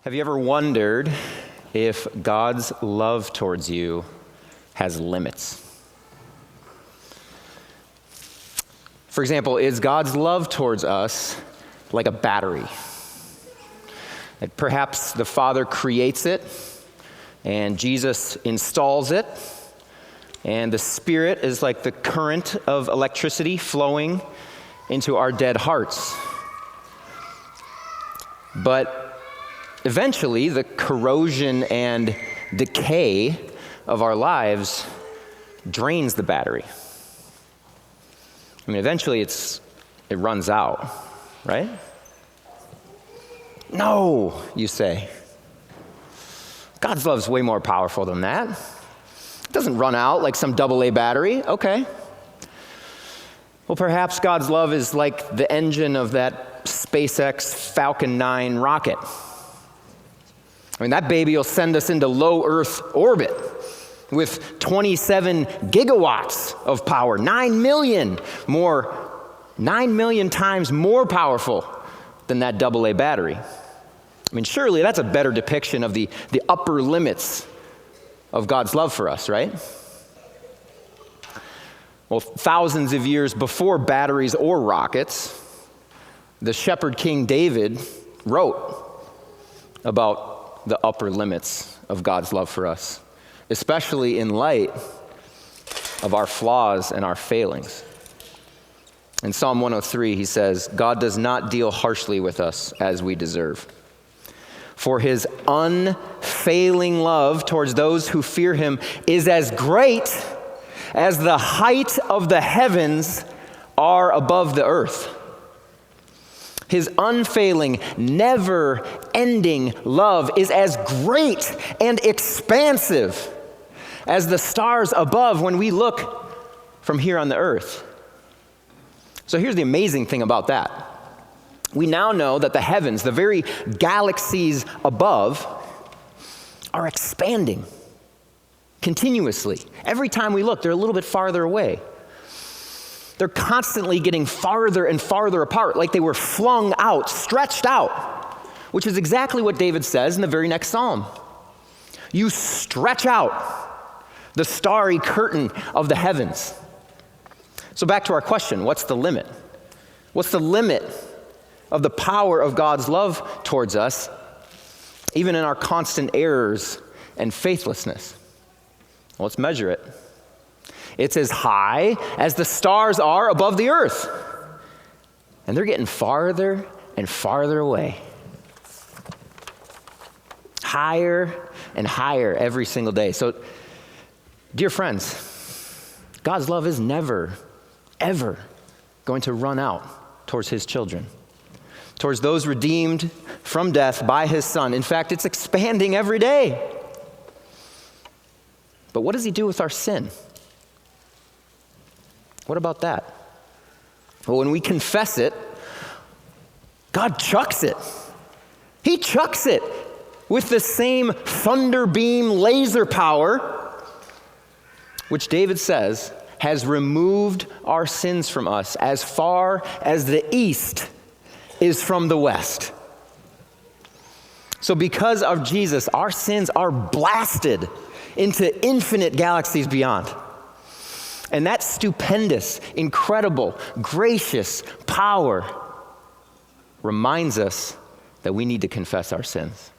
Have you ever wondered if God's love towards you has limits? For example, is God's love towards us like a battery? Like perhaps the Father creates it, and Jesus installs it, and the Spirit is like the current of electricity flowing into our dead hearts. But eventually, the corrosion and decay of our lives drains the battery. I mean, eventually it runs out, right? No, you say. God's love is way more powerful than that. It doesn't run out like some AA battery. Okay. Well, perhaps God's love is like the engine of that SpaceX Falcon 9 rocket. I mean, that baby will send us into low Earth orbit with 27 gigawatts of power, 9 million times more powerful than that AA battery. I mean, surely that's a better depiction of the upper limits of God's love for us, right? Well, thousands of years before batteries or rockets, the shepherd king David wrote about the upper limits of God's love for us, especially in light of our flaws and our failings. In Psalm 103, he says, God does not deal harshly with us as we deserve. For his unfailing love towards those who fear him is as great as the height of the heavens are above the earth. His unfailing, never-ending love is as great and expansive as the stars above when we look from here on the earth. So here's the amazing thing about that. We now know that the heavens, the very galaxies above, are expanding continuously. Every time we look, they're a little bit farther away. They're constantly getting farther and farther apart, like they were flung out, stretched out, which is exactly what David says in the very next psalm. You stretch out the starry curtain of the heavens. So back to our question, what's the limit? What's the limit of the power of God's love towards us, even in our constant errors and faithlessness? Well, let's measure it. It's as high as the stars are above the earth. And they're getting farther and farther away. Higher and higher every single day. So, dear friends, God's love is never, ever going to run out towards his children, towards those redeemed from death by his Son. In fact, it's expanding every day. But what does he do with our sin? What about that? Well, when we confess it, God chucks it. He chucks it with the same thunder beam laser power, which David says has removed our sins from us as far as the east is from the west. So because of Jesus, our sins are blasted into infinite galaxies beyond. And that stupendous, incredible, gracious power reminds us that we need to confess our sins.